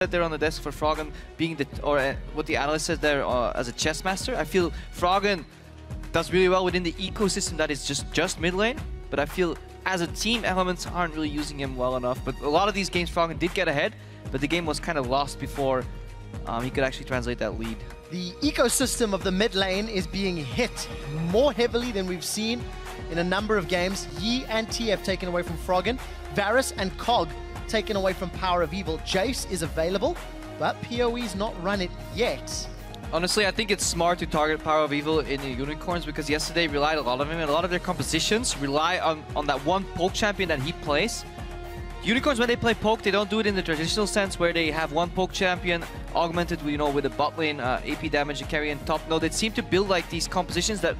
there on the desk for Froggen being the, what the analyst said there as a chess master. I feel Froggen does really well within the ecosystem that is just mid lane, but I feel as a team, Elements aren't really using him well enough. But a lot of these games, Froggen did get ahead, but the game was kind of lost before he could actually translate that lead. The ecosystem of the mid lane is being hit more heavily than we've seen in a number of games. Yi and TF taken away from Froggen, Varus and Cog taken away from Power of Evil. Jace is available, but PoE's not run it yet. Honestly, I think it's smart to target Power of Evil in the Unicorns because yesterday relied a lot of him, and a lot of their compositions rely on that one poke champion that he plays. Unicorns, when they play poke, they don't do it in the traditional sense where they have one poke champion augmented with, with a bot lane AP damage and carry and top. No, they seem to build like these compositions that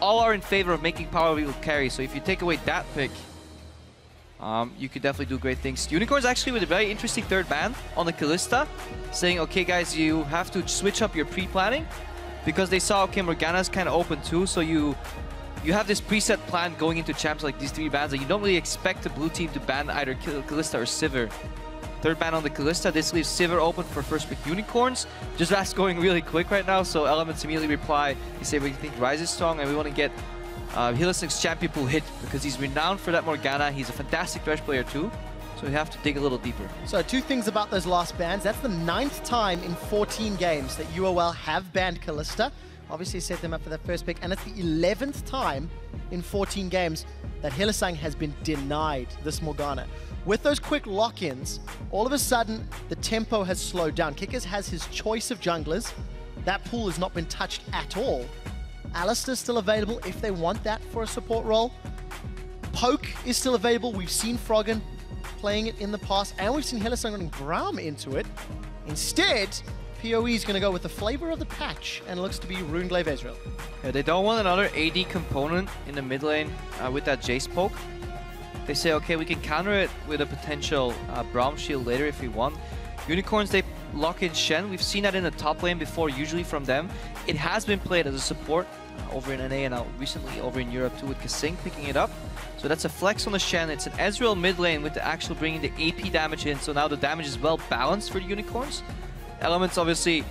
all are in favor of making Power of Evil carry. So if you take away that pick, you could definitely do great things. Unicorns actually with a very interesting third ban on the Kalista, saying, okay guys, you have to switch up your pre-planning because they saw, okay, Morgana's kind of open too, so you have this preset plan going into champs like these 3 bans, and you don't really expect the blue team to ban either Kalista or Sivir. Third ban on the Kalista, this leaves Sivir open for first pick Unicorns. Just that's going really quick right now, so Elements immediately reply, they say we think Ryze is strong and we want to get Hylissang's champion pool hit because he's renowned for that Morgana. He's a fantastic Thresh player too, so we have to dig a little deeper. So 2 things about those last bans. That's the 9th time in 14 games that UOL have banned Kalista. Obviously set them up for that first pick, and it's the 11th time in 14 games that Hylissang has been denied this Morgana. With those quick lock-ins, all of a sudden the tempo has slowed down. Kickers has his choice of junglers. That pool has not been touched at all. Alistar's still available if they want that for a support role. Poke is still available. We've seen Froggen playing it in the past, and we've seen Hylissang running Braum into it. Instead, PoE is going to go with the flavor of the patch, and it looks to be Runeglaive Ezreal. Yeah, they don't want another AD component in the mid lane with that Jace poke. They say, okay, we can counter it with a potential Braum shield later if we want. Unicorns, they lock in Shen. We've seen that in the top lane before, usually from them. It has been played as a support over in NA and now recently over in Europe too with Kasing picking it up. So that's a flex on the Shen. It's an Ezreal mid lane with the actual bringing the AP damage in. So now the damage is well balanced for the Unicorns. Elements, obviously,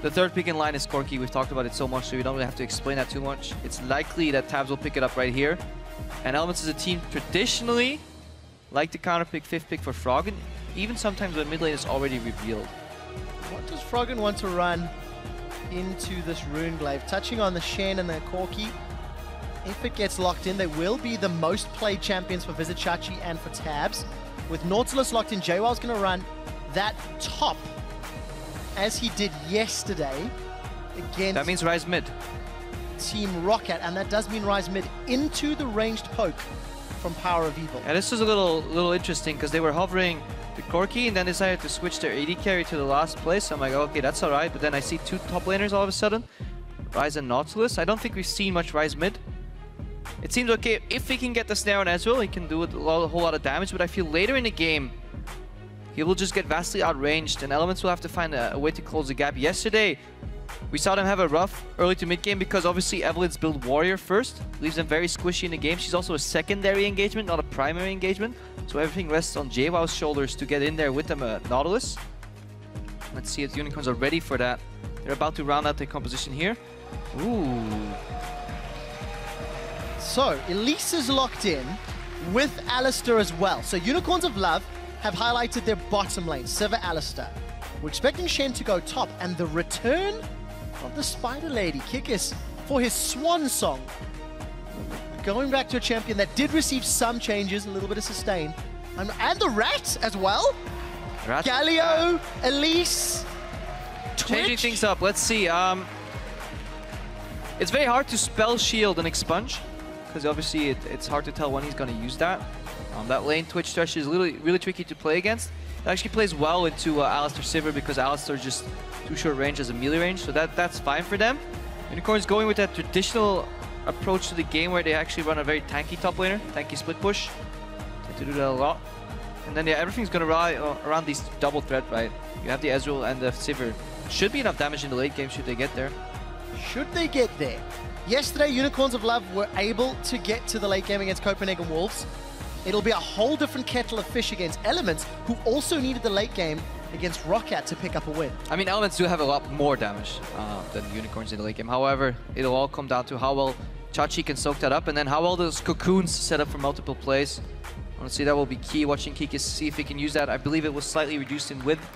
the third pick in line is Corki. We've talked about it so much, so we don't really have to explain that too much. It's likely that Tabs will pick it up right here. And Elements is a team traditionally like to counter pick 5th pick for Froggen, even sometimes when mid lane is already revealed. What does Froggen want to run into this Runeglaive? Touching on the Shen and the Corki, if it gets locked in, they will be the most played champions for Visit Chachi and for Tabs. With Nautilus locked in, JWoww's going to run that top as he did yesterday against... That means Ryze mid. Team Rocket, and that does mean Ryze mid into the ranged poke from Power of Evil. And this is a little interesting because they were hovering the Corki and then decided to switch their AD carry to the last place. I'm like, okay, that's alright, but then I see 2 top laners all of a sudden. Ryze and Nautilus. I don't think we've seen much Ryze mid. It seems okay, if he can get the snare on Ezreal, he can do a whole lot of damage, but I feel later in the game, he will just get vastly outranged and Elements will have to find a way to close the gap. Yesterday, we saw them have a rough early to mid game because obviously Evelyn's build Warrior first, leaves them very squishy in the game. She's also a secondary engagement, not a primary engagement. So everything rests on JWoww's shoulders to get in there with them Nautilus. Let's see if the Unicorns are ready for that. They're about to round out their composition here. Ooh. So, Elise is locked in with Alistar as well. So Unicorns of Love have highlighted their bottom lane, Sivir Alistar. We're expecting Shen to go top, and the return of the Spider Lady, Kikis, for his swan song. Going back to a champion that did receive some changes, a little bit of sustain. And the Rat as well. Rat. Galio, Elise, Twitch. Changing things up, let's see. It's very hard to spell shield and expunge, because obviously it's hard to tell when he's going to use that. That lane Twitch Thresh is really tricky to play against. It actually plays well into Alistar Sivir because Alistar is just too short range as a melee range, so that's fine for them. Unicorns going with that traditional approach to the game where they actually run a very tanky top laner, tanky split push. Tend to do that a lot. And then yeah, everything's going to rely around these double threat, right? You have the Ezreal and the Sivir. Should be enough damage in the late game should they get there. Should they get there? Yesterday, Unicorns of Love were able to get to the late game against Copenhagen Wolves. It'll be a whole different kettle of fish against Elements, who also needed the late game against Roccat to pick up a win. I mean, Elements do have a lot more damage than Unicorns in the late game. However, it'll all come down to how well Chachi can soak that up, and then how well those cocoons set up for multiple plays. Honestly, that will be key. Watching Kikis see if he can use that. I believe it was slightly reduced in width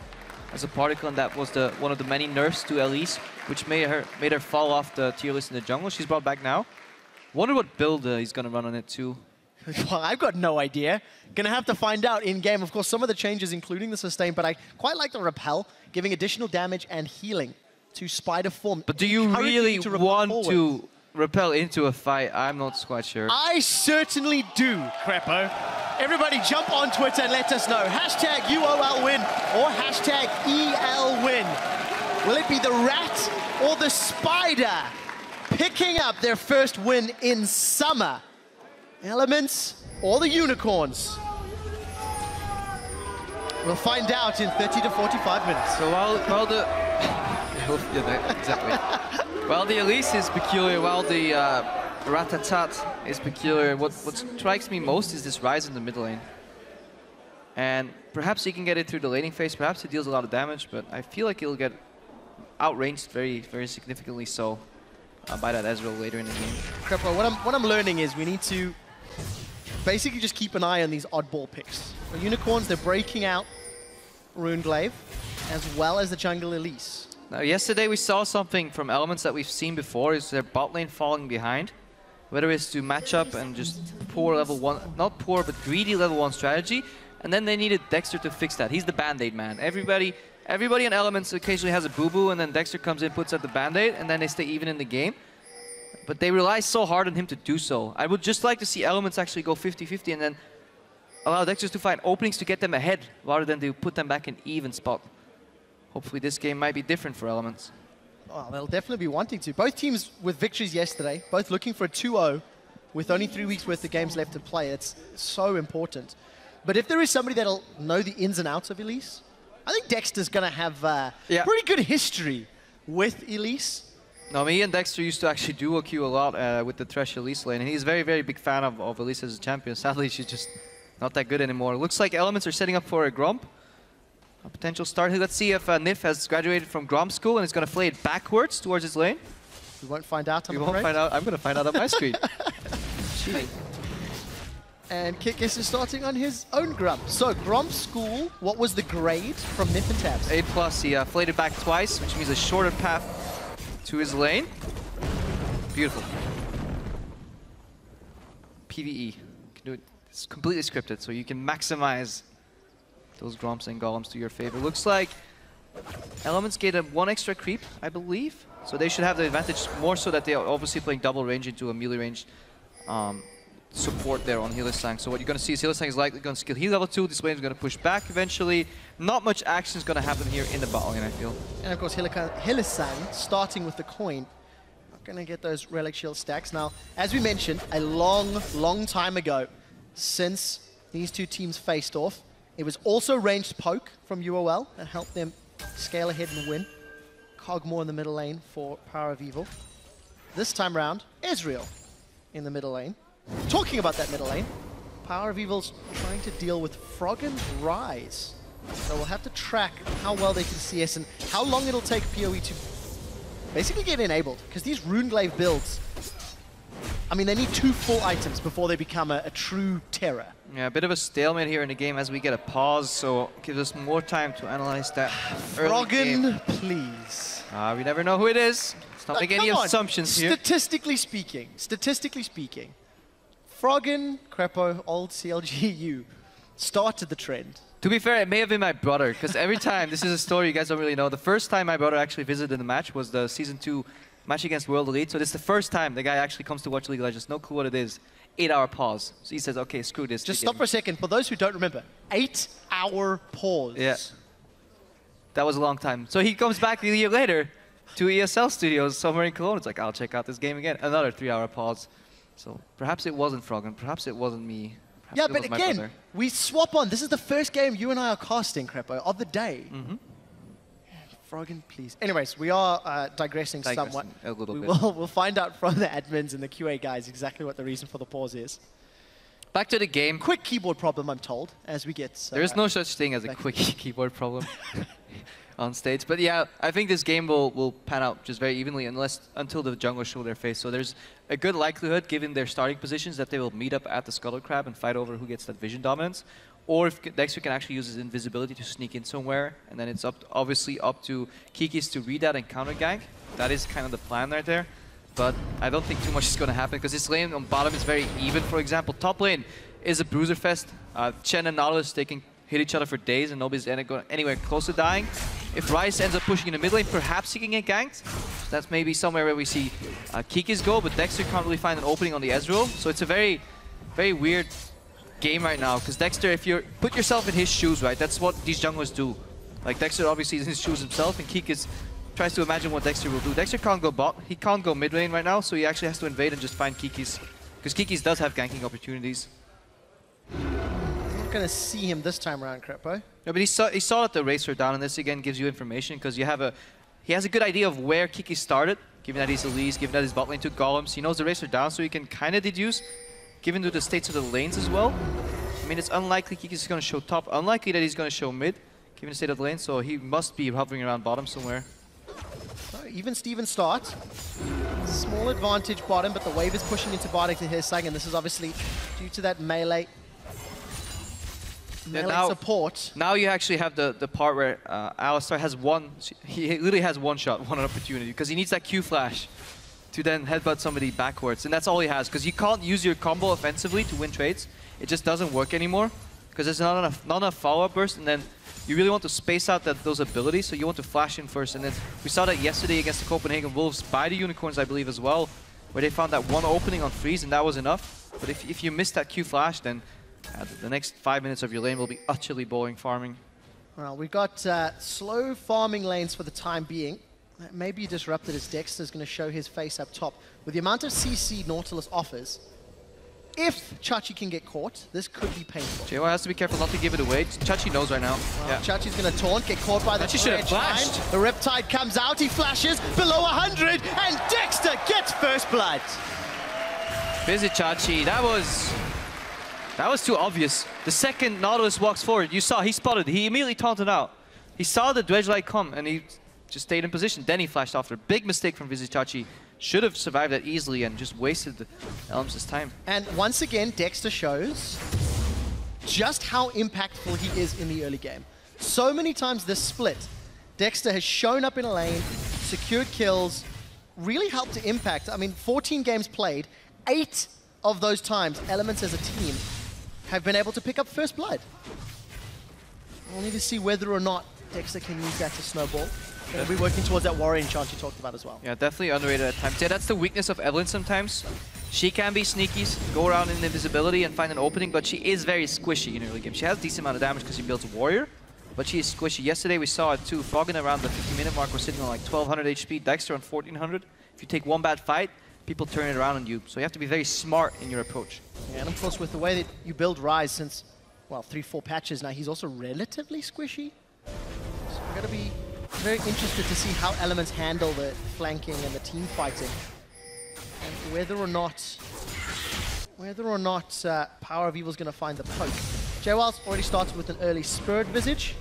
as a particle, and that was one of the many nerfs to Elise, which made her fall off the tier list in the jungle. She's brought back now. Wonder what build he's gonna run on it too. Well, I've got no idea. Gonna have to find out in-game. Of course, some of the changes, including the sustain, but I quite like the repel, giving additional damage and healing to Spider form. But do you really want to repel into a fight? I'm not quite sure. I certainly do, Crepo. Everybody jump on Twitter and let us know. Hashtag UOL win or hashtag EL win. Will it be the rat or the spider picking up their first win in summer? Elements or the Unicorns? We'll find out in 30 to 45 minutes. So while the yeah, exactly. While the Elise is peculiar, while the Ratatat is peculiar, what strikes me most is this Rise in the mid lane. And perhaps he can get it through the laning phase. Perhaps he deals a lot of damage, but I feel like he'll get outranged very, very significantly so by that Ezreal later in the game. Crepo, what I'm learning is we need to basically just keep an eye on these oddball picks. For Unicorns, they're breaking out Runeglaive as well as the jungle Elise. Now, yesterday we saw something from Elements that we've seen before, is their bot lane falling behind. Whether it's to match up and just poor level 1, not poor, but greedy level 1 strategy. And then they needed Dexter to fix that. He's the Band-Aid man. Everybody in Elements occasionally has a boo-boo, and then Dexter comes in, puts out the Band-Aid, and then they stay even in the game. But they rely so hard on him to do so. I would just like to see Elements actually go 50-50 and then allow Dexter to find openings to get them ahead, rather than to put them back in even spot. Hopefully this game might be different for Elements. Oh, they'll definitely be wanting to. Both teams with victories yesterday, both looking for a 2-0 with only 3 weeks worth of games left to play. It's so important. But if there is somebody that'll know the ins and outs of Elise, I think Dexter's going to have pretty good history with Elise. No, me and Dexter used to actually duo queue a lot with the Thresh Elise lane, and he's a very, very big fan of Elise as a champion. Sadly, she's just not that good anymore. Looks like Elements are setting up for a Gromp. A potential start here. Let's see if Nif has graduated from Gromp school and is going to play it backwards towards his lane. We won't find out, We won't find out. I'm going to find out on my screen. Cheating. And Kikis is starting on his own Grump. So, Grump school, what was the grade from Nif and Tabs? A+. He flayed it back twice, which means a shorter path to his lane. Beautiful. PvE. You can do it. It's completely scripted, so you can maximize those Gromps and Golems to your favor. Looks like Elements get a 1 extra creep, I believe. So they should have the advantage more so that they are obviously playing double range into a melee range support there on Hylissang. So what you're going to see is Hylissang is likely going to skill heal level 2. This wave is going to push back eventually. Not much action is going to happen here in the bot lane, I feel. And of course, Hylissang, starting with the coin, not going to get those relic shield stacks. Now, as we mentioned, a long time ago, since these two teams faced off, it was also ranged poke from UOL that helped them scale ahead and win. Cogmore in the middle lane for Power of Evil. This time round, Ezreal in the middle lane. Talking about that middle lane, Power of Evil's trying to deal with Froggen Rise. So we'll have to track how well they can CS and how long it'll take PoE to basically get enabled. Because these Runeglaive builds, I mean, they need 2 full items before they become a true terror. Yeah, a bit of a stalemate here in the game as we get a pause, so it gives us more time to analyze that early game. Froggen, please. We never know who it is. Let's not make any assumptions here. Statistically speaking, Froggen, Crepo, old CLGU started the trend. To be fair, it may have been my brother, because every time, this is a story you guys don't really know, the first time my brother actually visited the match was the Season 2 match against World Elite. So this is the first time the guy actually comes to watch League of Legends, no clue what it is. 8-hour pause. So he says, okay, screw this. Just stop for a second. For those who don't remember, 8-hour pause. Yeah. That was a long time. So he comes back a year later to ESL Studios somewhere in Cologne. It's like, I'll check out this game again. Another 3-hour pause. So perhaps it wasn't Froggen. Perhaps it wasn't me. Perhaps yeah, but again, we swap on. This is the first game you and I are casting, Crepo, of the day. Mm-hmm. Froggen, please. Anyways, we are digressing somewhat. A little bit. We'll find out from the admins and the QA guys exactly what the reason for the pause is. Back to the game. Quick keyboard problem, I'm told, as we get... There is no such thing as a quick keyboard problem on stage. But yeah, I think this game will pan out just very evenly until the junglers show their face. So there's a good likelihood, given their starting positions, that they will meet up at the Scuttle Crab and fight over who gets that vision dominance. Or if Dexter can actually use his invisibility to sneak in somewhere, and then it's obviously up to Kikis to read that and counter gank. That is kind of the plan right there. But I don't think too much is going to happen, because this lane on bottom is very even. For example, top lane is a bruiser fest. Chen and Nautilus, they can hit each other for days and nobody's going anywhere close to dying. If Rice ends up pushing in the mid lane, perhaps he can get ganked. That's maybe somewhere where we see Kikis go, but Dexter can't really find an opening on the Ezreal. So it's a very, very weird game right now, because Dexter, if you put yourself in his shoes, right, that's what these junglers do. Like Dexter obviously is in his shoes himself, and Kikis tries to imagine what Dexter will do. Dexter can't go bot, he can't go mid lane right now, so he actually has to invade and just find Kikis, because Kikis does have ganking opportunities. I'm not going to see him this time around, Crepo. No, but he saw that the Racer down, and this again gives you information, because he has a good idea of where Kikis started, given that he's Elise, given that his bot lane took golems. He knows the Racer down, so he can kind of deduce, given to the states of the lanes as well. I mean, it's unlikely Kikis is going to show top, unlikely that he's going to show mid, given the state of the lane, so he must be hovering around bottom somewhere. Even Steven start. Small advantage bottom, but the wave is pushing into bottom to his side, and this is obviously due to that melee support. Now you actually have the part where Alistar has he literally has one opportunity, because he needs that Q flash to then headbutt somebody backwards, and that's all he has, because you can't use your combo offensively to win trades. It just doesn't work anymore, because there's not enough follow-up burst, and then you really want to space out those abilities, so you want to flash in first. And then we saw that yesterday against the Copenhagen Wolves by the Unicorns, I believe, as well, where they found that one opening on freeze, and that was enough. But if you miss that Q flash, then the next 5 minutes of your lane will be utterly boring farming. Well, we've got slow farming lanes for the time being. Maybe disrupted as Dexter's going to show his face up top. With the amount of CC Nautilus offers, if Chachi can get caught, this could be painful. JY has to be careful not to give it away. Chachi knows right now. Well, yeah. Chachi's going to taunt, get caught by the Chachi should have flashed. The Riptide comes out, he flashes below 100, and Dexter gets first blood. Busy Chachi, that was too obvious. The second Nautilus walks forward, you saw, he spotted, he immediately taunted out. He saw the dredge light come, and he just stayed in position. Then he flashed after. Big mistake from Vizichachi. Should have survived that easily and just wasted the Elms' time. And once again, Dexter shows just how impactful he is in the early game. So many times this split, Dexter has shown up in a lane, secured kills, really helped to impact. I mean, 14 games played, 8 of those times, Elements as a team have been able to pick up first blood. We'll need to see whether or not Dexter can use that to snowball. We'll be working towards that warrior enchant you talked about as well. Yeah, definitely underrated at times. Yeah, that's the weakness of Evelyn sometimes. She can be sneaky, go around in invisibility and find an opening, but she is very squishy in early game. She has a decent amount of damage because she builds a warrior, but she is squishy. Yesterday we saw it too. Froggen around the 50-minute mark, we're sitting on like 1200 HP, Dexter on 1400. If you take one bad fight, people turn it around on you. So you have to be very smart in your approach. Yeah, and of course with the way that you build Ryze since, well, 3-4 patches now, he's also relatively squishy. So we're going to be very interested to see how Elements handle the flanking and the team fighting, and whether or not Power of Evil is going to find the poke. JWowl's already started with an early Spirit Visage.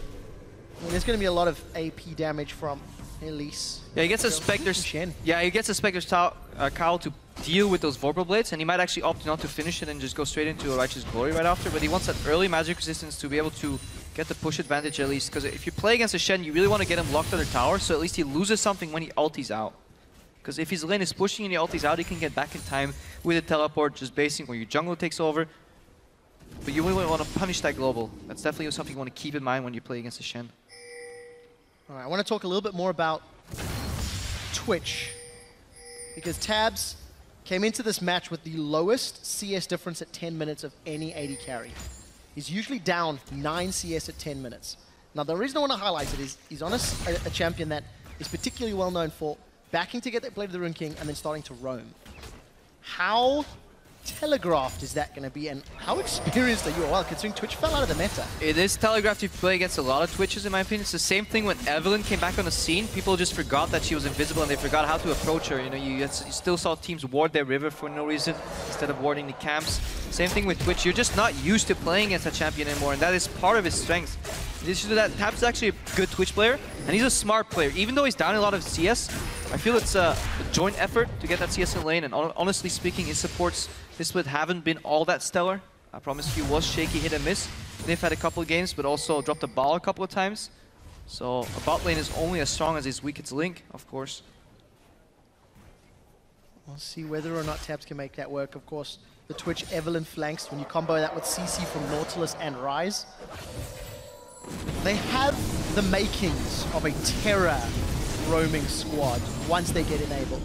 I mean, there's going to be a lot of AP damage from Elise. Yeah, he gets a Spectre's. Yeah, he gets a Spectre's cowl to deal with those Vorpal Blades, and he might actually opt not to finish it and just go straight into a Righteous Glory right after. But he wants that early magic resistance to be able to get the push advantage at least, because if you play against a Shen, you really want to get him locked on their tower, so at least he loses something when he ultis out. Because if his lane is pushing and he ultis out, he can get back in time with a teleport, just basing where your jungle takes over. But you really want to punish that global. That's definitely something you want to keep in mind when you play against a Shen. Alright, I want to talk a little bit more about Twitch, because Tabs came into this match with the lowest CS difference at 10 minutes of any AD carry. He's usually down 9 CS at 10 minutes. Now, the reason I want to highlight it is he's on a champion that is particularly well known for backing to get that Blade of the Rune King and then starting to roam. How telegraphed is that going to be, and how experienced are UOL considering Twitch fell out of the meta? It is telegraphed if you play against a lot of Twitches, in my opinion. It's the same thing when Evelyn came back on the scene. People just forgot that she was invisible and they forgot how to approach her. You know, you still saw teams ward their river for no reason instead of warding the camps. Same thing with Twitch. You're just not used to playing against a champion anymore, and that is part of his strength. In addition to that, Tap's actually a good Twitch player, and he's a smart player. Even though he's down a lot of CS, I feel it's a joint effort to get that CS in lane, and honestly speaking, his supports this split haven't been all that stellar. I promise you, was shaky, hit and miss. They've had a couple of games, but also dropped the ball a couple of times. So a bot lane is only as strong as his weakest link, of course. We'll see whether or not Tabs can make that work. Of course, the Twitch Evelyn flanks, when you combo that with CC from Nautilus and Ryze, they have the makings of a terror roaming squad once they get enabled.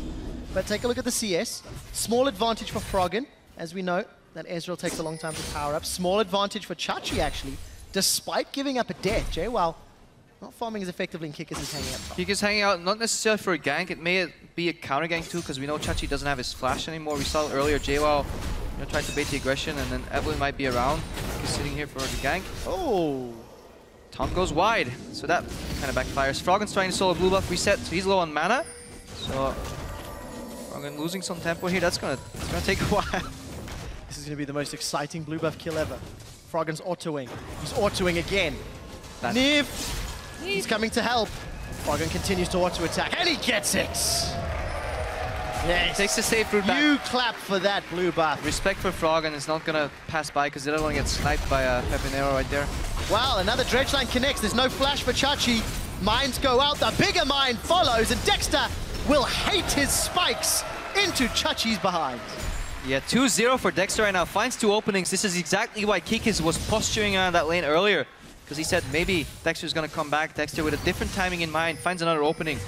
But take a look at the CS. Small advantage for Froggen, as we know that Ezreal takes a long time to power up. Small advantage for Chachi, actually, despite giving up a death. JWoww not farming as effectively, and Kikis is hanging out. Kikis hanging out, not necessarily for a gank. It may be a counter gank too, because we know Chachi doesn't have his flash anymore. We saw earlier JWoww trying to bait the aggression, and then Evelyn might be around. Kikis sitting here for the gank. Oh! Taunt goes wide, so that kind of backfires. Froggen's trying to solo blue buff reset, so he's low on mana. So Froggen losing some tempo here. It's gonna take a while. This is gonna be the most exciting blue buff kill ever. Froggen's autoing. He's autoing again. Niv! He's coming to help. Froggen continues to auto attack, and he gets it. Yes. Takes the safe route back. You clap for that blue buff. Respect for Froggen is not gonna pass by because they don't want to get sniped by a Pepinero right there. Wow, another dredge line connects. There's no flash for Chachi. Mines go out. The bigger mine follows, and Dexter will hate his spikes into Chachi's behind. Yeah, 2-0 for Dexter right now. Finds two openings. This is exactly why Kikis was posturing around that lane earlier, because he said maybe Dexter's gonna come back. Dexter with a different timing in mind finds another opening.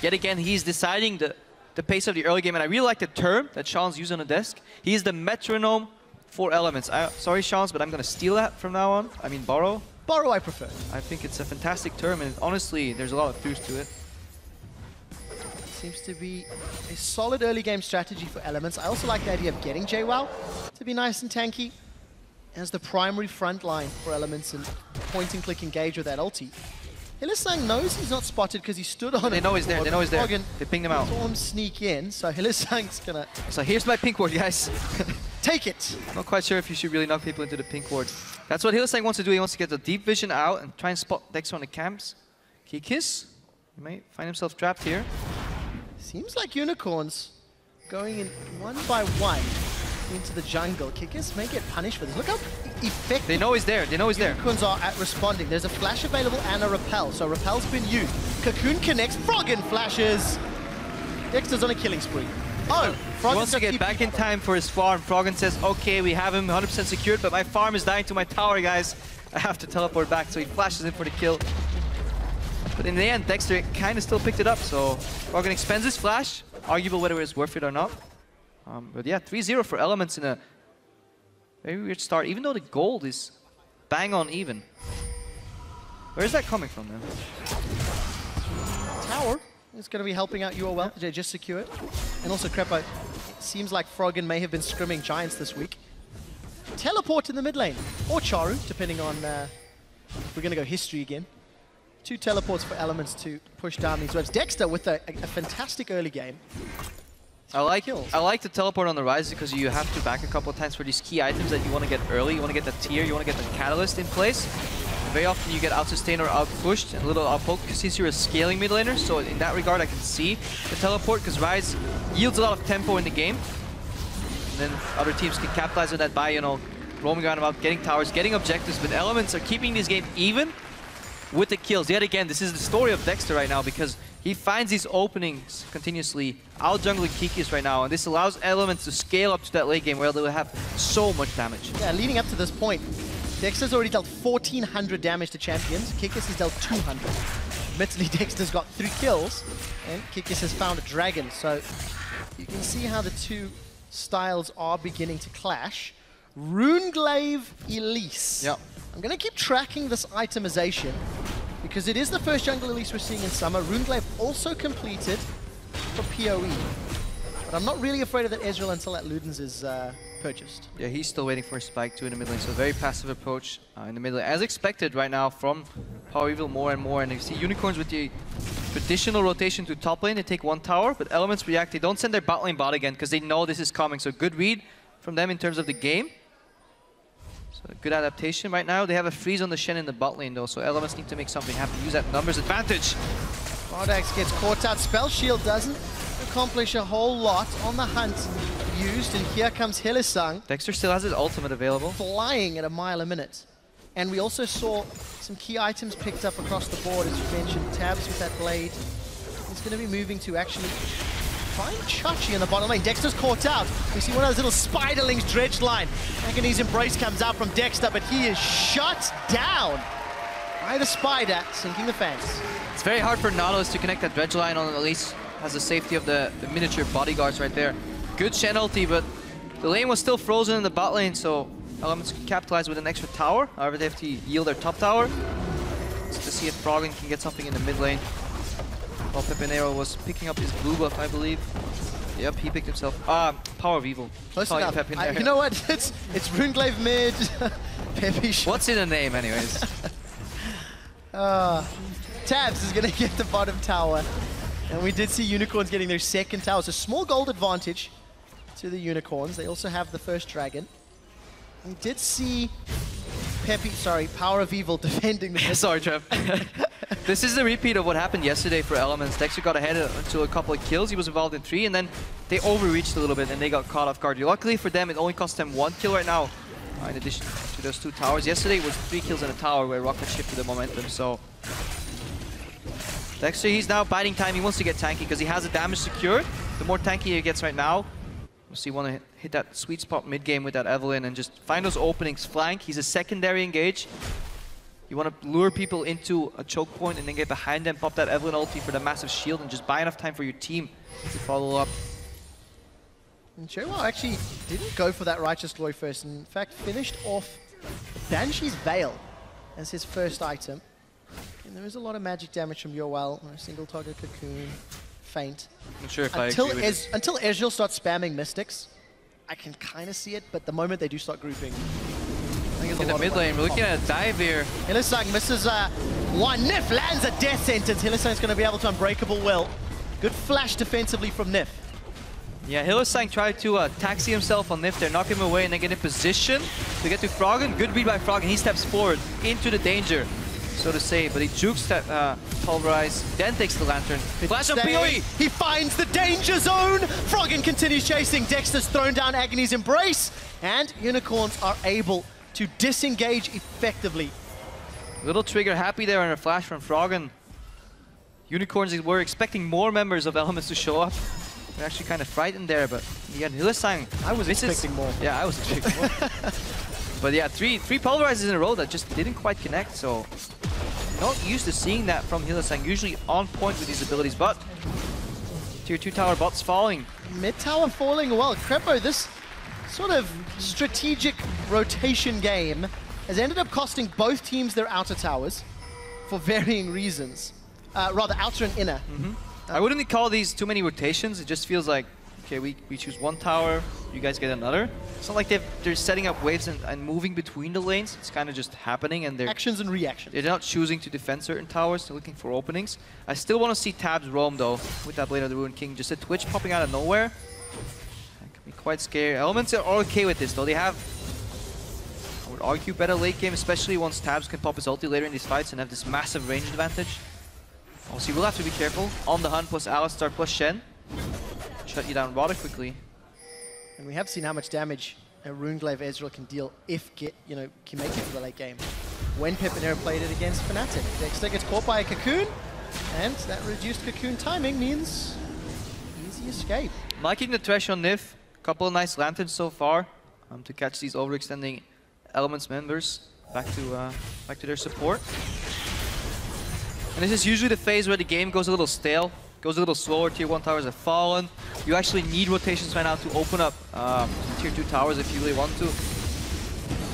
Yet again, he's deciding the pace of the early game, and I really like the term that Sean's used on the desk. He is the metronome for elements. Sorry, Sean's, but I'm going to steal that from now on. I mean, borrow. Borrow, I prefer. I think it's a fantastic term, and honestly, there's a lot of truth to it. Seems to be a solid early game strategy for elements. I also like the idea of getting JWoww to be nice and tanky as the primary front line for elements and point and click engage with that ulti. Hylissang knows he's not spotted because he stood on it. They know he's there, they know he's there. They pinged him out. Saw him sneak in, so Hylissang's gonna... So here's my pink ward, guys. Take it! I'm not quite sure if you should really knock people into the pink ward. That's what Hylissang wants to do. He wants to get the deep vision out and try and spot Dexter on the camps. Kikis, he may find himself trapped here. Seems like Unicorns going in one by one into the jungle. Kikis may get punished for this. Look how effective. They know he's there. They know he's there. Unicorns are at responding. There's a flash available and a repel. So repel's been used. Cocoon connects. Froggen flashes. Dexter's on a killing spree. Oh, he wants to get back in time for his farm. Froggen says, okay, we have him 100% secured, but my farm is dying to my tower, guys. I have to teleport back. So he flashes in for the kill. But in the end, Dexter kind of still picked it up. So Froggen expends his flash. Arguable whether it's worth it or not. But yeah, 3-0 for elements in a very weird start, even though the gold is bang on even. Where's that coming from then? Tower is going to be helping out UOL. They just secured. And also Crepo, it seems like Froggen may have been scrimming Giants this week. Teleport in the mid lane, or Charu, depending on if we're going to go history again. 2 teleports for elements to push down these waves. Dexter with a fantastic early game. I like the teleport on the Ryze because you have to back a couple of times for these key items that you want to get early. You want to get the tier, you want to get the catalyst in place. And very often you get out-sustained or out-pushed and a little out-poked since you're a scaling mid laner. So in that regard, I can see the teleport because Ryze yields a lot of tempo in the game. And then other teams can capitalize on that by, roaming around about, getting towers, getting objectives. But elements are keeping this game even with the kills. Yet again, this is the story of Dexter right now because he finds these openings continuously, out-jungling Kikis right now, and this allows elements to scale up to that late game where they will have so much damage. Yeah, leading up to this point, Dexter's already dealt 1,400 damage to champions. Kikis has dealt 200. Admittedly, Dexter's got 3 kills, and Kikis has found a dragon. So you can see how the two styles are beginning to clash. Runeglaive Elise. Yep. I'm going to keep tracking this itemization because it is the first jungle Elise we're seeing in summer. Runeglaive also completed for PoE. But I'm not really afraid of that Ezreal until that Ludens is purchased. Yeah, he's still waiting for a spike too in the mid lane, so very passive approach in the mid lane. As expected right now from Power Evil more and more, and you see Unicorns with the traditional rotation to top lane, they take one tower, but Elements react, they don't send their bot lane bot again because they know this is coming, so good read from them in terms of the game. So good adaptation right now. They have a freeze on the Shen in the bot lane though, so Elements need to make something happen, use that numbers advantage. Bardax gets caught out, Spell Shield doesn't accomplish a whole lot on the hunt used, and here comes Hylissang. Dexter still has his ultimate available. Flying at a mile a minute. And we also saw some key items picked up across the board, as you mentioned. Tabs with that blade. He's going to be moving to actually find Chachi in the bottom lane. Dexter's caught out. We see one of those little spiderlings dredged line. Agony's Embrace comes out from Dexter, but he is shut down by the spider, sinking the fence. It's very hard for Nautilus to connect that dredge line on, at least has the safety of the miniature bodyguards right there. Good Shen ulti, but the lane was still frozen in the bot lane, so Elements can capitalize with an extra tower. However, they have to yield their top tower. Just to see if Froggen can get something in the mid lane. While Pepinero was picking up his blue buff, I believe. Yep, he picked himself. Power of Evil. Close enough. You know what? It's Runeglaive mid. Peppy. What's in the name, anyways? Tabs is going to get the bottom tower. And we did see Unicorns getting their second tower. It's a small gold advantage to the Unicorns. They also have the first dragon. We did see Power of Evil defending the Sorry, Trev. This is the repeat of what happened yesterday for Elements. Dexter got ahead to a couple of kills. He was involved in 3, and then they overreached a little bit, and they got caught off guard. Luckily for them, it only cost them 1 kill right now, in addition to those 2 towers. Yesterday it was 3 kills in a tower where Rocket shifted the momentum, so... Dexter, he's now biding time. He wants to get tanky because he has the damage secured. The more tanky he gets right now, we'll see, want to hit that sweet spot mid-game with that Evelynn and just find those openings, flank. He's a secondary engage. You want to lure people into a choke point and then get behind them, pop that Evelynn ulti for the massive shield and just buy enough time for your team to follow up. And Cherwell actually didn't go for that Righteous Glory first. In fact, finished off Banshee's Veil as his first item. And there is a lot of magic damage from UOL, or a single target cocoon, feint. I'm not sure if I agree with this. Until Ezreal starts spamming Mystics, I can kind of see it, but the moment they do start grouping, I think in the mid lane, we're looking at a dive here. Hylissang misses one. Nif lands a death sentence. Hylissang's going to be able to Unbreakable Will. Good flash defensively from Nif. Yeah, Hylissang tried to taxi himself on Nif there, knock him away, and then get in position to get to Froggen. Good read by Froggen. He steps forward into the danger, so to say, but he jukes that Pulverize, then takes the Lantern. Flash on PoE! He finds the danger zone! Froggen continues chasing. Dexter's thrown down Agony's Embrace, and Unicorns are able to disengage effectively. Little trigger happy there on a flash from Froggen. Unicorns were expecting more members of Elements to show up. They're actually kind of frightened there, but again, Hylissang. I was expecting more. Yeah, I was expecting more. But yeah, three Pulverizes in a row that just didn't quite connect, so not used to seeing that from Hylissang. Usually on point with these abilities, but tier 2 tower bots falling. Mid tower falling well. Crepo, this sort of strategic rotation game has ended up costing both teams their outer towers for varying reasons. Rather, outer and inner. I wouldn't call these too many rotations. It just feels like, okay, we choose one tower, you guys get another. It's not like they're setting up waves and moving between the lanes. It's kind of just happening, and they're actions and reactions. They're not choosing to defend certain towers. They're looking for openings. I still want to see Tabs roam though with that Blade of the Ruined King. Just a Twitch popping out of nowhere. That could be quite scary. Elements are okay with this though. They have, I would argue, better late game, especially once Tabs can pop his ulti later in these fights and have this massive range advantage. Obviously, we'll have to be careful. On the hunt plus Alistar plus Shen. Shut you down rather quickly. And we have seen how much damage a Runeglaive Ezreal can deal if can make it to the late game. When Pepinero played it against Fnatic. Dexter gets caught by a cocoon, and that reduced cocoon timing means easy escape. Liking the Thresh on Nif. Couple of nice lanterns so far to catch these overextending Elements members back to their support. And this is usually the phase where the game goes a little stale, goes a little slower. Tier 1 towers have fallen. You actually need rotations right now to open up Tier 2 towers if you really want to.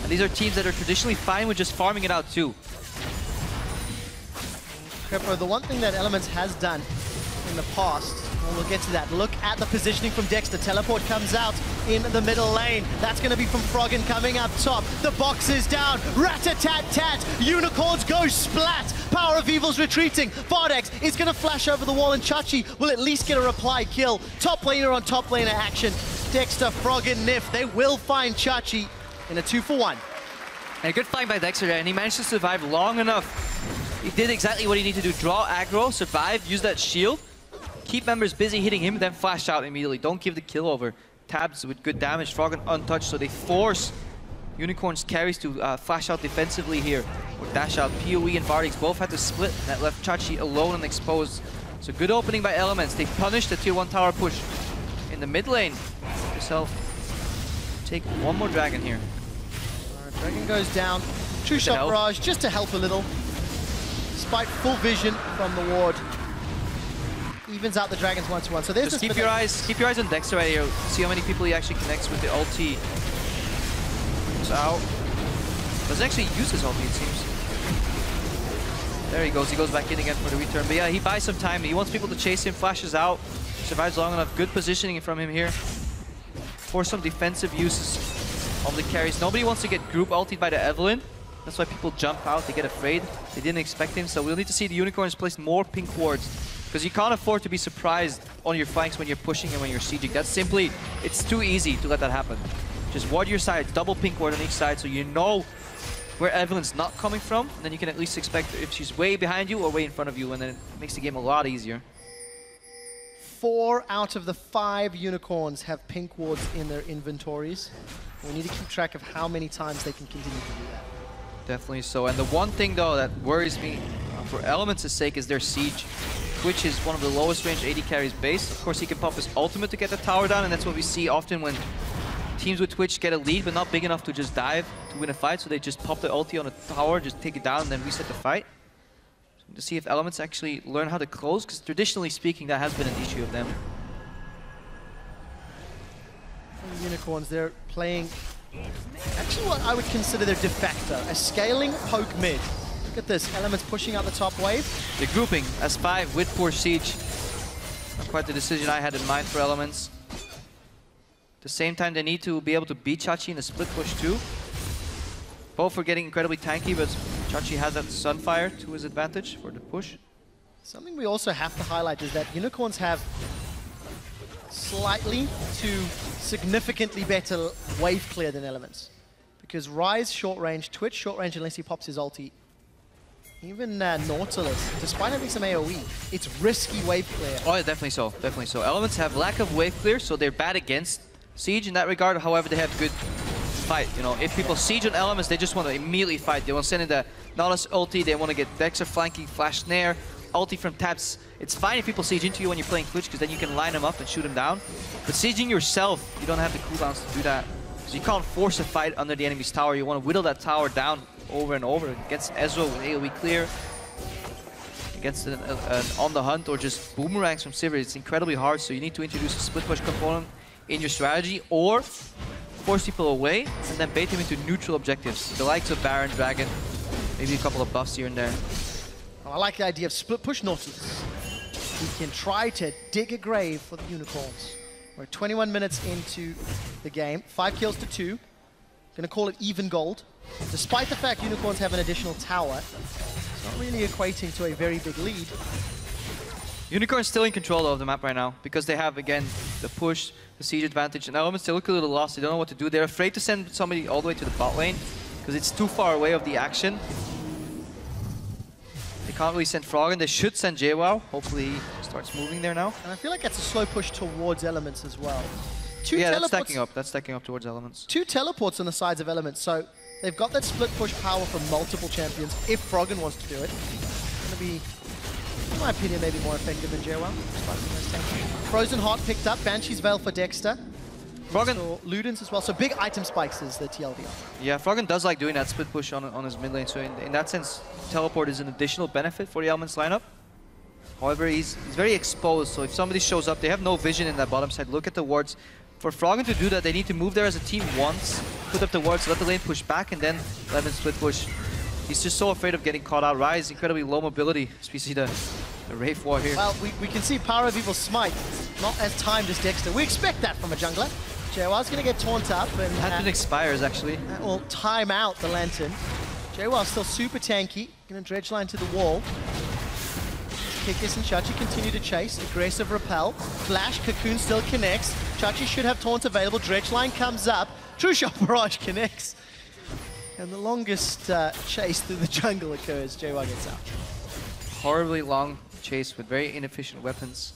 And these are teams that are traditionally fine with just farming it out too. Crepo, the one thing that Elements has done in the past, Well, we'll get to that. Look at the positioning from Dexter. Teleport comes out in the middle lane. That's going to be from Froggen coming up top. The box is down. Rat-a-tat-tat. Unicorns go splat. Power of Evil's retreating. Vardex is going to flash over the wall, and Chachi will at least get a reply kill. Top laner on top laner action. Dexter, Froggen, Nif, they will find Chachi in a 2-for-1. And good fight by Dexter there, and he managed to survive long enough. He did exactly what he needed to do. Draw aggro, survive, use that shield. Keep members busy hitting him, then flash out immediately. Don't give the kill over. Tabs with good damage, Froggen untouched, so they force Unicorn's carries to flash out defensively here. Or dash out. PoE and Vardex both had to split, and that left Chachi alone and exposed. So good opening by Elements. They punished the tier 1 tower push in the mid lane. Yourself take one more dragon here. Dragon goes down. True shot barrage just to help a little. Despite full vision from the ward. Evens out the dragons 1-to-1. So there's just keep your eyes on Dexter right here. See how many people he actually connects with the ulti. It's out. Doesn't actually use his ulti, it seems. There he goes. He goes back in again for the return. But yeah, he buys some time. He wants people to chase him. Flashes out. Survives long enough. Good positioning from him here. For some defensive uses of the carries. Nobody wants to get group ultied by the Evelyn. That's why people jump out. They get afraid. They didn't expect him. So we'll need to see the Unicorns place more pink wards. Because you can't afford to be surprised on your flanks when you're pushing and when you're sieging. That's simply, it's too easy to let that happen. Just ward your sides, double pink ward on each side so you know where Evelyn's not coming from. And then you can at least expect if she's way behind you or way in front of you, and then it makes the game a lot easier. 4 out of the 5 Unicorns have pink wards in their inventories. We need to keep track of how many times they can continue to do that. Definitely so. And the one thing though that worries me for Elements' sake is their siege. Twitch is one of the lowest range AD carries base. Of course, he can pop his ultimate to get the tower down, and that's what we see often when teams with Twitch get a lead, but not big enough to just dive to win a fight. So they just pop the ulti on a tower, just take it down, and then reset the fight. So to see if Elements actually learn how to close, because traditionally speaking, that has been an issue of them. The Unicorns, they're playing actually what I would consider their de facto, a scaling poke mid. Look at this, Elements pushing out the top wave. They're grouping as 5 with poor siege. Not quite the decision I had in mind for Elements. At the same time, they need to be able to beat Chachi in a split push too. Both are getting incredibly tanky, but Chachi has that Sunfire to his advantage for the push. Something we also have to highlight is that Unicorns have slightly to significantly better wave clear than Elements. Because Ryze short range, Twitch short range unless he pops his ulti. Even Nautilus, despite having some AoE, it's risky wave clear. Oh, yeah, definitely so, definitely so. Elements have lack of wave clear, so they're bad against siege in that regard. However, they have good fight. You know, if people siege on Elements, they just want to immediately fight. They want to send in the Nautilus ulti, they want to get Dexter flanking, flash snare, ulti from Tabs. It's fine if people siege into you when you're playing Twitch, because then you can line them up and shoot them down. But sieging yourself, you don't have the cooldowns to do that. So you can't force a fight under the enemy's tower. You want to whittle that tower down over and over. Against Ezreal with AoE clear, against an on the hunt or just boomerangs from Sivir, it's incredibly hard. So you need to introduce a split push component in your strategy, or force people away and then bait them into neutral objectives. The likes of Baron, Dragon, maybe a couple of buffs here and there. Oh, I like the idea of split push Nautilus. We can try to dig a grave for the Unicorns. We're 21 minutes into the game, 5 kills to 2. Gonna call it even gold. Despite the fact Unicorns have an additional tower, it's not really equating to a very big lead. Unicorn's still in control of the map right now, because they have, again, the push, the siege advantage, and Elements, they look a little lost. They don't know what to do. They're afraid to send somebody all the way to the bot lane, because it's too far away of the action. They can't really send Froggen. They should send JWoww. Hopefully he starts moving there now. And I feel like that's a slow push towards Elements as well. That's stacking up. That's stacking up towards Elements. 2 teleports on the sides of Elements, so they've got that split push power from multiple champions, if Froggen wants to do it. It's gonna be, in my opinion, maybe more effective than JWoww. Frozen Heart picked up, Banshee's Veil for Dexter. Froggen, Ludens as well, so big item spikes is the TLDR. Yeah, Froggen does like doing that split push on his mid lane, so in that sense, teleport is an additional benefit for the Elements lineup. However, he's very exposed, so if somebody shows up, they have no vision in that bottom side. Look at the wards. For Froggen to do that, they need to move there as a team once, put up the wards, let the lane push back, and then let him split push. He's just so afraid of getting caught out. Ryze, incredibly low mobility, as we see the The Wraith War here. Well, we can see Power of Evil Smite not as timed as Dexter. We expect that from a jungler. JWoww's going to get taunt up and... Lantern expires, actually. That will time out the Lantern. JWoww's still super tanky. Going to dredge line to the wall. Kikis and Chachi continue to chase. Aggressive repel. Flash, Cocoon still connects. Chachi should have taunt available. Dredge line comes up. True Shot Barrage connects. And the longest chase through the jungle occurs. JWoww gets out. Horribly long chase with very inefficient weapons.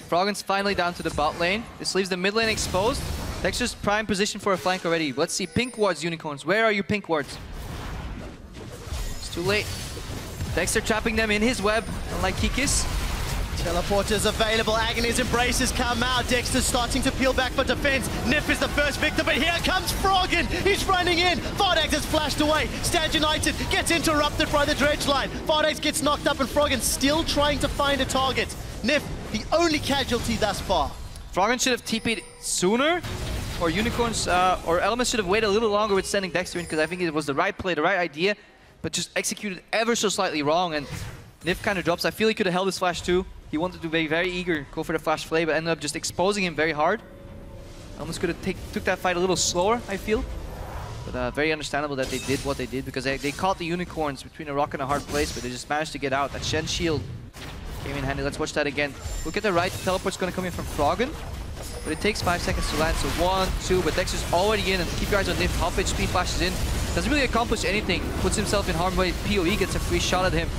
Froggen's finally down to the bot lane. This leaves the mid lane exposed. Dexter's prime position for a flank already. Let's see pink wards, Unicorns. Where are your pink wards? It's too late. Dexter trapping them in his web, unlike Kikis. Teleporters available, Agony's Embraces come out. Dexter's starting to peel back for defense. Nif is the first victim, but here comes Froggen. He's running in. Vardax has flashed away. Stand United gets interrupted by the dredge line. Vardax gets knocked up and Froggen still trying to find a target. Nif, the only casualty thus far. Froggen should have TP'd sooner, or Unicorns, or Elements should have waited a little longer with sending Dexter in, because I think it was the right play, the right idea, but just executed ever so slightly wrong, and Nif kind of drops. I feel he could have held his flash too. He wanted to be very eager, go for the flash flay, but ended up just exposing him very hard. Almost could have took that fight a little slower, I feel. But very understandable that they did what they did, because they caught the Unicorns between a rock and a hard place, but they just managed to get out. That Shen shield came in handy. Let's watch that again. Look at the right. The teleport's going to come in from Froggen, but it takes 5 seconds to land. So 1, 2, but Dexter's already in, and keep your eyes on Nif. Half HP flashes in. Doesn't really accomplish anything. Puts himself in harm's way. PoE gets a free shot at him.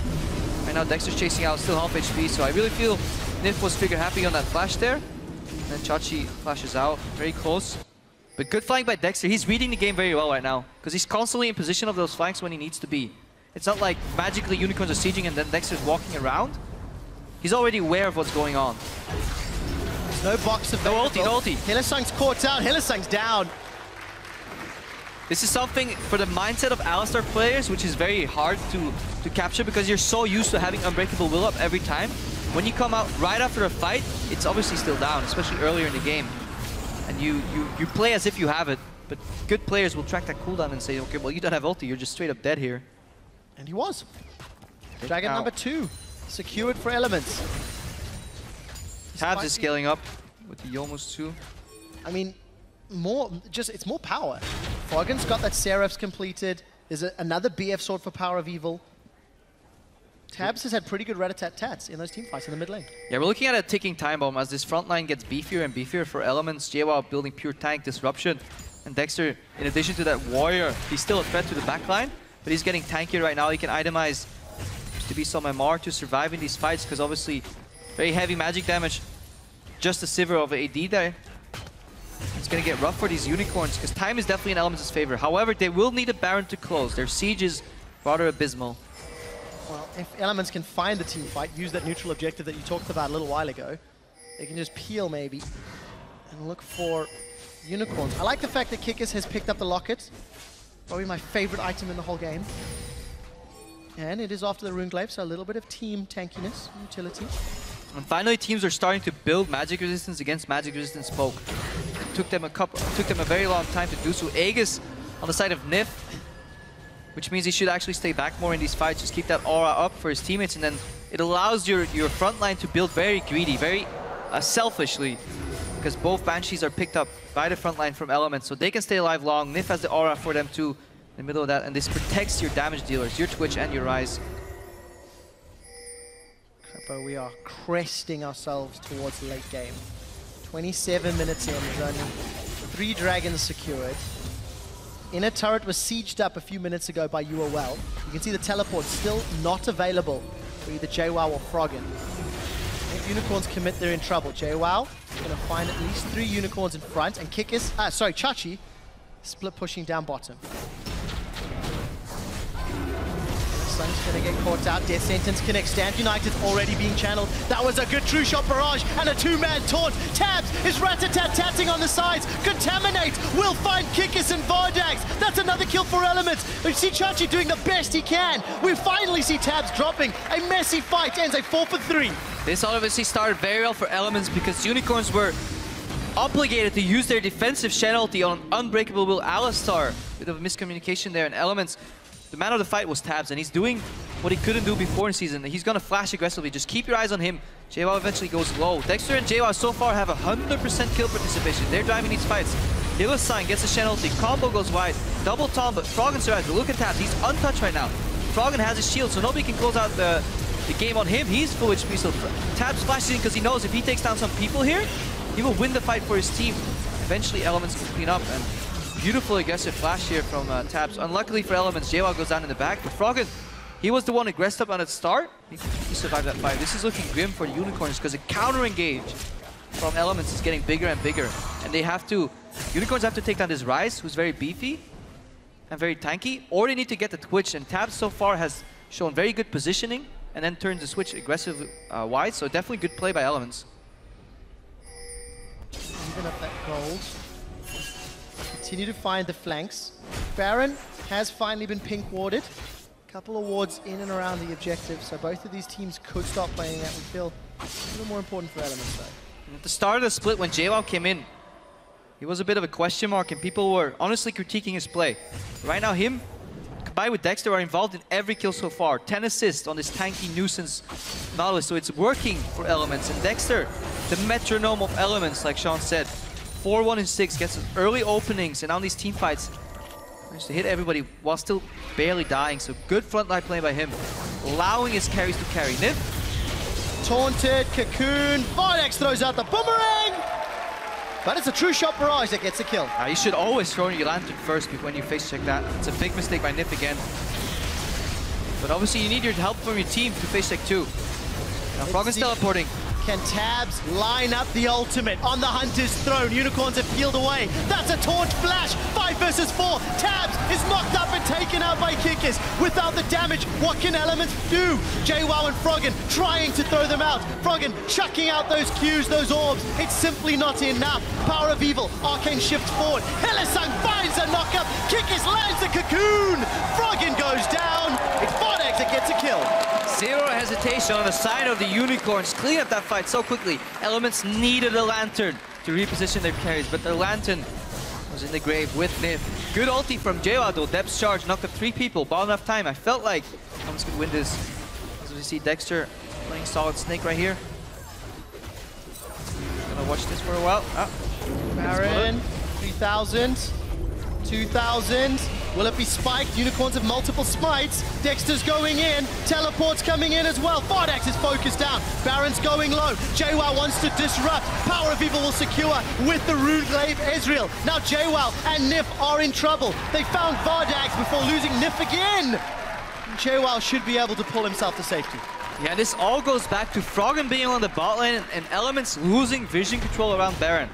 Right now Dexter's chasing out, still half HP, so I really feel Nif was trigger happy on that flash there. And then Chachi flashes out, very close. But good flank by Dexter. He's reading the game very well right now, because he's constantly in position of those flanks when he needs to be. It's not like magically Unicorns are sieging and then Dexter's walking around. He's already aware of what's going on. There's no box available. No ulti, no ulti. Hylissang's caught out, Hylissang's down. This is something for the mindset of Alistar players, which is very hard to capture, because you're so used to having Unbreakable Will up every time. When you come out right after a fight, it's obviously still down, especially earlier in the game. And you play as if you have it, but good players will track that cooldown and say, okay, well, you don't have ulti, you're just straight up dead here. And he was. Dragon number 2, secured for Elements. Tabs is scaling up with the Yomus too. I mean, it's more power. Froggen's got that Seraph's completed. There's another BF sword for Power of Evil. Tabs has had pretty good rat-a-tat tats in those team fights in the mid lane. Yeah, we're looking at a ticking time bomb as this front line gets beefier and beefier for Elements. JWoww building pure tank disruption. And Dexter, in addition to that warrior, he's still a threat to the backline, but he's getting tankier right now. He can itemize to be some MR to survive in these fights, because obviously very heavy magic damage. Just a sliver of AD there. It's going to get rough for these Unicorns, because time is definitely in Elements' favor. However, they will need a Baron to close. Their siege is rather abysmal. Well, if Elements can find the team fight, use that neutral objective that you talked about a little while ago, they can just peel maybe and look for Unicorns. I like the fact that Kikis has picked up the locket. Probably my favorite item in the whole game. And it is after the Runeglaive, so a little bit of team tankiness, utility. And finally, teams are starting to build magic resistance against magic resistance poke. It took them a very long time to do so. Aegis on the side of Nif, which means he should actually stay back more in these fights, just keep that aura up for his teammates, and then it allows your front line to build very greedy, very selfishly, because both Banshees are picked up by the front line from Elements, so they can stay alive long. Nif has the aura for them too in the middle of that, and this protects your damage dealers, your Twitch and your Rise. We are cresting ourselves towards the late game. 27 minutes in, there's only 3 dragons secured. Inner turret was sieged up a few minutes ago by UOL. You can see the teleport still not available for either JWoww or Froggen. If Unicorns commit, they're in trouble. JWoww going to find at least 3 Unicorns in front, and Chachi split pushing down bottom. Sun's going to get caught out. Death Sentence connects. Stand United already being channeled. That was a good True Shot Barrage and a 2-man taunt. Tabs is rat-a-tat-tatting on the sides. Contaminate will find Kikis and Vardax. That's another kill for Elements. We see Chachi doing the best he can. We finally see Tabs dropping. A messy fight ends a 4 for 3. This obviously started very well for Elements, because Unicorns were obligated to use their defensive Shen ulti on Unbreakable Will Alistar. Bit of a miscommunication there, and Elements, the man of the fight was Tabs, and he's doing what he couldn't do before in season. He's gonna flash aggressively. Just keep your eyes on him. JWoww eventually goes low. Dexter and JWoww so far have 100% kill participation. They're driving these fights. Sign gets a Shen ulti. Combo goes wide. Double Tom, but Froggen survives. But look at Tabs. He's untouched right now. Froggen has his shield, so nobody can close out the game on him. He's full HP, so Tabs flashes in because he knows if he takes down some people here, he will win the fight for his team. Eventually, Elements can clean up, and beautiful aggressive flash here from Tabs. Unluckily for Elements, JWoww goes down in the back, but Froggen, he was the one aggressed up on its start. He survived that fight. This is looking grim for the Unicorns because the counter engage from Elements is getting bigger and bigger, and they have to. Unicorns have to take down this Ryze, who's very beefy and very tanky, or they need to get the Twitch, and Tabs so far has shown very good positioning and then turns the switch aggressive wide, so definitely good play by Elements. Even up that gold. Continue to find the flanks. Baron has finally been pink warded. Couple of wards in and around the objective, so both of these teams could stop playing that. We feel a little more important for Elements though. At the start of the split, when JWoww came in, he was a bit of a question mark, and people were honestly critiquing his play. Right now, him combined with Dexter are involved in every kill so far. 10 assists on this tanky nuisance Nautilus, so it's working for Elements. And Dexter, the metronome of Elements, like Sean said, 4-1 and 6, gets some early openings, and on these team fights, managed to hit everybody while still barely dying. So good frontline play by him, allowing his carries to carry. Nip. Taunted, Cocoon, Vardex throws out the boomerang! But it's a true shot barrage that gets a kill. You should always throw your lantern first when you face check that. It's a big mistake by Nip again. But obviously you need your help from your team to face check too. Now Froggen's teleporting. Can Tabs line up the ultimate on the Hunter's throne? Unicorns have peeled away. That's a taunt flash. 5 versus 4. Tabs is knocked up and taken out by Kickers. Without the damage, what can Elements do? JWoww and Froggen trying to throw them out. Froggen chucking out those Qs, those orbs. It's simply not enough. Power of Evil. Arcane shifts forward. Hylissang finds a knockup. Kickers lands the Cocoon. Froggen goes down. It's Vardex that gets a kill. Zero hesitation on the side of the Unicorns. Clean up that fight so quickly. Elements needed a lantern to reposition their carries, but the lantern was in the grave with Nip. Good ulti from JWoww though. Depth charge knocked up 3 people. Ball enough time. I felt like Elements could win this. As we see Dexter playing solid Snake right here. Gonna watch this for a while. Baron, 3,000, 2,000. Will it be spiked? Unicorns have multiple smites. Dexter's going in. Teleport's coming in as well. Vardex is focused down. Baron's going low. JWoww wants to disrupt. Power of Evil will secure with the Runeglaive Ezreal. Now JWoww and Nif are in trouble. They found Vardex before losing Nif again. JWoww should be able to pull himself to safety. Yeah, this all goes back to Froggen being on the bot lane and Elements losing vision control around Baron.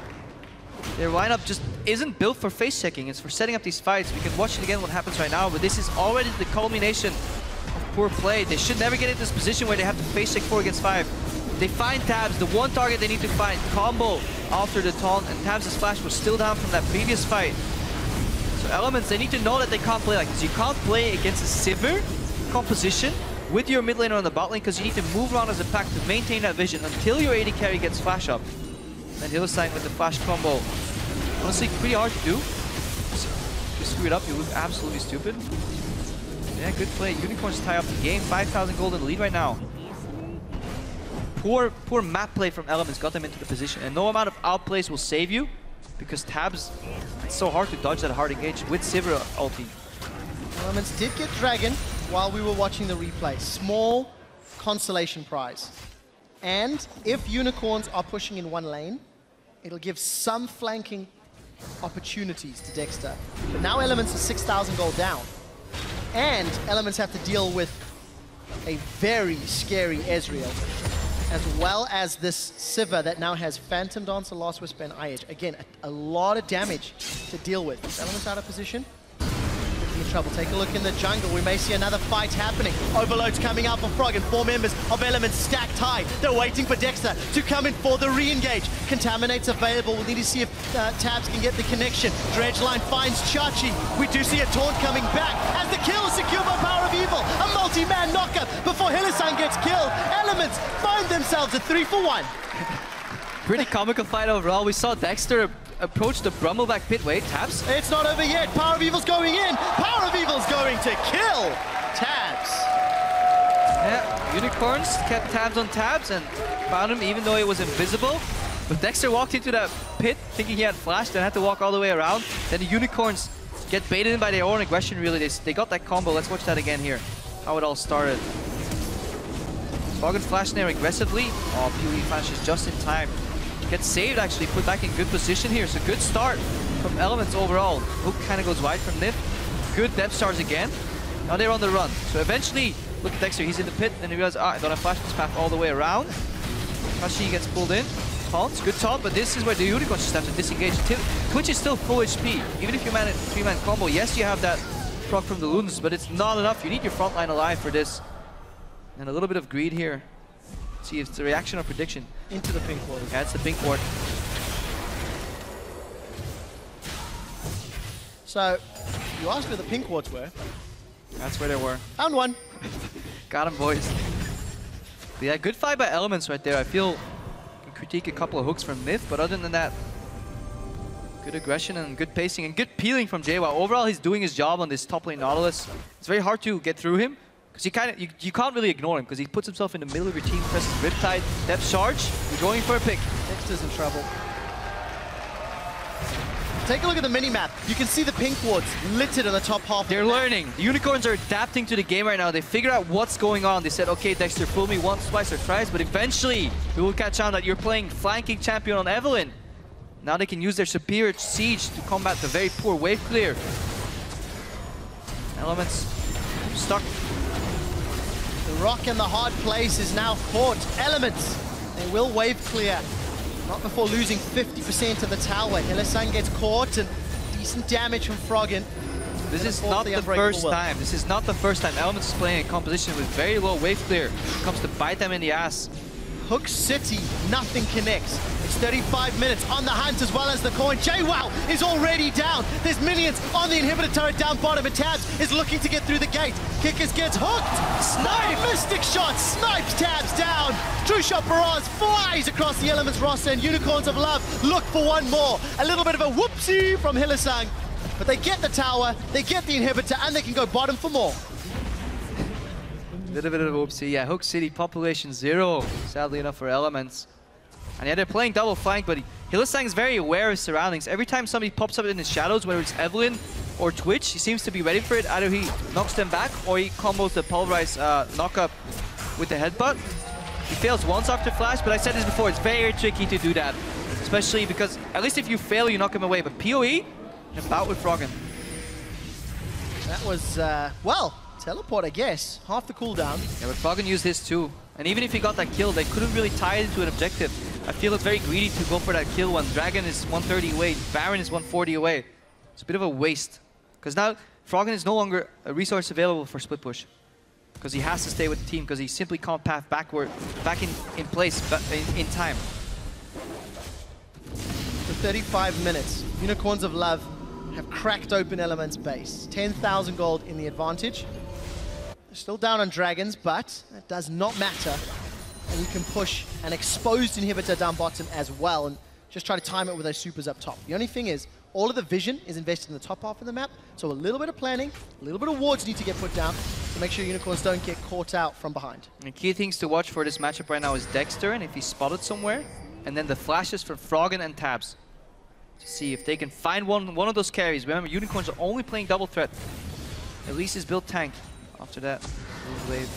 Their lineup just isn't built for face checking, it's for setting up these fights. We can watch it again what happens right now, but this is already the culmination of poor play. They should never get into this position where they have to face check 4 against 5. They find Tabs, the one target they need to find. Combo after the taunt, and Tabs' flash was still down from that previous fight. So Elements, they need to know that they can't play like this. You can't play against a Sivir composition with your mid laner on the bot lane because you need to move around as a pack to maintain that vision until your AD carry gets flash up. And Hylissang with the flash combo. Honestly, pretty hard to do. If you screw it up, you look absolutely stupid. Yeah, good play. Unicorns tie up the game. 5,000 gold in the lead right now. Poor map play from Elements got them into the position. And no amount of outplays will save you because Tabs, it's so hard to dodge that hard engage with Sivir ulti. Elements did get Dragon while we were watching the replay. Small consolation prize. And if Unicorns are pushing in one lane, it'll give some flanking opportunities to Dexter. But now Elements are 6,000 gold down. And Elements have to deal with a very scary Ezreal, as well as this Sivir that now has Phantom Dancer, Last Whisper, and IH. Again, a lot of damage to deal with. Is Elements out of position? In trouble. Take a look in the jungle. We may see another fight happening. Overload's coming out for Froggen. 4 members of Elements stacked high. They're waiting for Dexter to come in for the re-engage. Contaminate's available. We'll need to see if Tabs can get the connection. Dredgeline finds Chachi. We do see a taunt coming back as the kill is secured by Power of Evil. A multi-man knockup before Hylissang gets killed. Elements find themselves a 3-for-1. Pretty comical fight overall. We saw Dexter approach the Brumbleback pit. Wait, Tabs? It's not over yet. Power of Evil's going in. Power of Evil's going to kill Tabs. Unicorns kept tabs on tabs and found him even though it was invisible. But Dexter walked into that pit thinking he had flashed and had to walk all the way around. Then the Unicorns get baited in by their own aggression, really. They got that combo. Let's watch that again here. How it all started. Froggen flashed there aggressively. Oh, PoE flashes just in time. Gets saved actually, put back in good position here. So good start from Elements overall. Hook kind of goes wide from Nif. Good depth stars again. Now they're on the run. So eventually, look at Dexter, he's in the pit, and he realizes, I don't have flash this path all the way around. Kashi gets pulled in. Taunts, good taunt, but this is where the Unicorns just have to disengage. Twitch is still full HP. Even if you man a 3-man combo, yes, you have that proc from the Lunas, but it's not enough. You need your front line alive for this. And a little bit of greed here. Let's see if it's a reaction or prediction. Into the pink ward. Yeah, it's the pink ward. So, you asked where the pink wards were. That's where they were. Found one. Got him, boys. But yeah, good fight by Elements right there. I feel can critique a couple of hooks from Myth, but other than that, good aggression and good pacing and good peeling from JWoww. Overall, he's doing his job on this top lane Nautilus. It's very hard to get through him because you can't really ignore him because he puts himself in the middle of your team, presses Riptide, depth charge. You're going for a pick. Dexter's in trouble. Take a look at the mini-map. You can see the pink wards littered on the top half. They're learning. The Unicorns are adapting to the game right now. They figure out what's going on. They said, okay, Dexter, fool me once, twice, or thrice, but eventually we will catch on that you're playing flanking champion on Evelynn. Now they can use their superior siege to combat the very poor wave clear. Elements stuck. The rock in the hard place is now caught. Elements, they will wave clear. Not before losing 50% of the tower. Hylissang gets caught and decent damage from Froggen. This is not the first time. This is not the first time Elements is playing a composition with very low wave clear. It comes to bite them in the ass. Hook City, nothing connects. It's 35 minutes on the hunt as well as the coin. JWoww is already down. There's minions on the inhibitor turret down bottom, and Tabs is looking to get through the gate. Kickers gets hooked. Snipe! Mystic shot, snipes Tabs down. True shot barrage flies across the Elements roster, and Unicorns of Love look for one more. A little bit of a whoopsie from Hylissang, but they get the tower, they get the inhibitor, and they can go bottom for more. Little bit of oopsie, yeah. Hook City, population 0, sadly enough for Elements. And yeah, they're playing double flank, but Hylissang is very aware of his surroundings. Every time somebody pops up in his shadows, whether it's Evelynn or Twitch, he seems to be ready for it. Either he knocks them back, or he combos the pulverized knockup with the headbutt. He fails once after flash, but I said this before, it's very tricky to do that. Especially because, at least if you fail, you knock him away. But PoE, a bout with Froggen. That was, well, teleport, I guess. Half the cooldown. Yeah, but Froggen used his too. And even if he got that kill, they couldn't really tie it into an objective. I feel it's very greedy to go for that kill when Dragon is 130 away, Baron is 140 away. It's a bit of a waste. Because now, Froggen is no longer a resource available for split push. Because he has to stay with the team, because he simply can't path back in place, in time. For 35 minutes, Unicorns of Love have cracked open Elements base. 10,000 gold in the advantage. They're still down on Dragons, but that does not matter. And you can push an exposed inhibitor down bottom as well, and just try to time it with those supers up top. The only thing is, all of the vision is invested in the top half of the map, so a little bit of planning, a little bit of wards need to get put down to make sure Unicorns don't get caught out from behind. The key things to watch for this matchup right now is Dexter, and if he's spotted somewhere, and then the flashes from Froggen and Tabs. To see if they can find one of those carries. Remember, Unicorns are only playing double threat. At least he's built tank. After that, wave.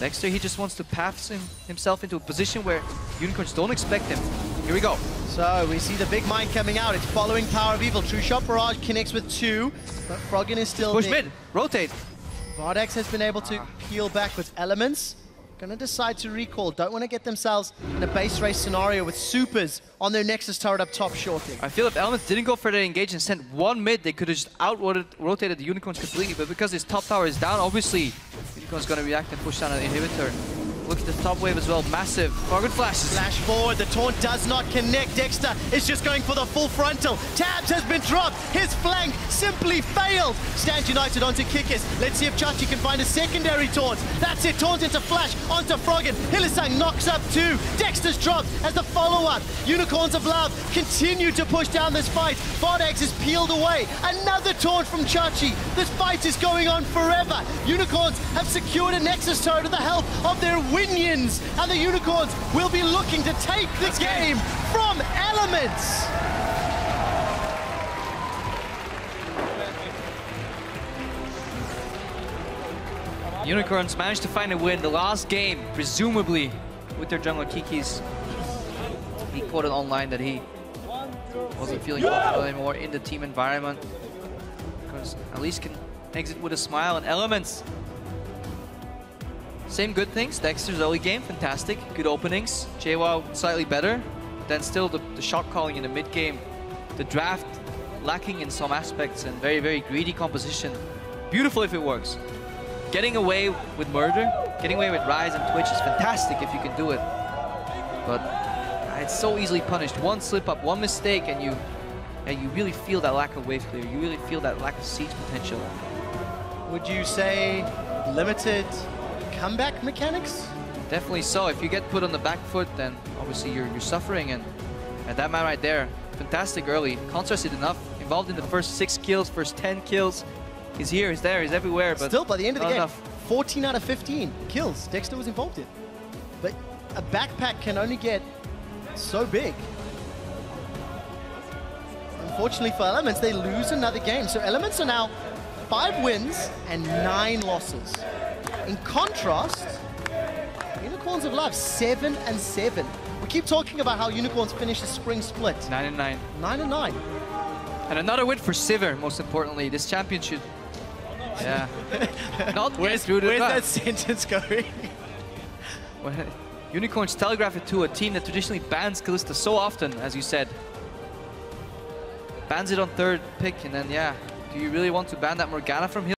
Dexter, he just wants to path himself into a position where Unicorns don't expect him. Here we go. So we see the big mine coming out. It's following Power of Evil. True Shot Barrage connects with 2, but Froggen is still push there. mid, rotate. Vardex has been able to peel back with Elements. Gonna decide to recall. Don't want to get themselves in a base race scenario with supers on their Nexus turret up top shortly. I feel if Elements didn't go for the engage and sent one mid, they could have just out-rotated the Unicorns completely. But because his top tower is down, obviously, Unicorn's gonna react and push down an inhibitor. Look at the top wave as well, massive. Forward flashes. Flash forward, the taunt does not connect. Dexter is just going for the full frontal. Tabs has been dropped. His flank simply failed. Stand United onto Kikis. Let's see if Chachi can find a secondary taunt. That's it, taunt into Flash, onto Froggen. Hylissang knocks up 2. Dexter's dropped as the follow-up. Unicorns of Love continue to push down this fight. Vodex is peeled away. Another taunt from Chachi. This fight is going on forever. Unicorns have secured a Nexus turret with the help of their Winions, and the Unicorns will be looking to take the game from Elements. Unicorns managed to find a win the last game, presumably with their jungler Kikis. He quoted online that he wasn't feeling comfortable anymore in the team environment, because at least can exit with a smile. And Elements, same good things. Dexter's early game, fantastic. Good openings. JWoww slightly better. But then still the shot calling in the mid game. The draft lacking in some aspects and very, very greedy composition. Beautiful if it works. Getting away with Murder, getting away with Rise and Twitch is fantastic if you can do it. But it's so easily punished. One slip up, one mistake, and you really feel that lack of wave clear. You really feel that lack of siege potential. Would you say limited comeback mechanics? Definitely so. If you get put on the back foot, then obviously you're suffering, and that man right there, fantastic early. Contrasted enough, involved in the first 6 kills, first 10 kills. He's here, he's there, he's everywhere, but still by the end of the game, enough. 14 out of 15 kills Dexter was involved in. But a backpack can only get so big. Unfortunately for Elements, they lose another game. So Elements are now 5 wins and 9 losses. In contrast, Unicorns of Love, 7 and 7. We keep talking about how Unicorns finished the spring split. 9 and 9. 9 and 9. And another win for Sivir, most importantly. This champion should, yeah, not get through the Where's draft. that sentence going? Well, Unicorns telegraph it to a team that traditionally bans Kalista so often, as you said. Bans it on 3rd pick, and then, yeah, do you really want to ban that Morgana from him?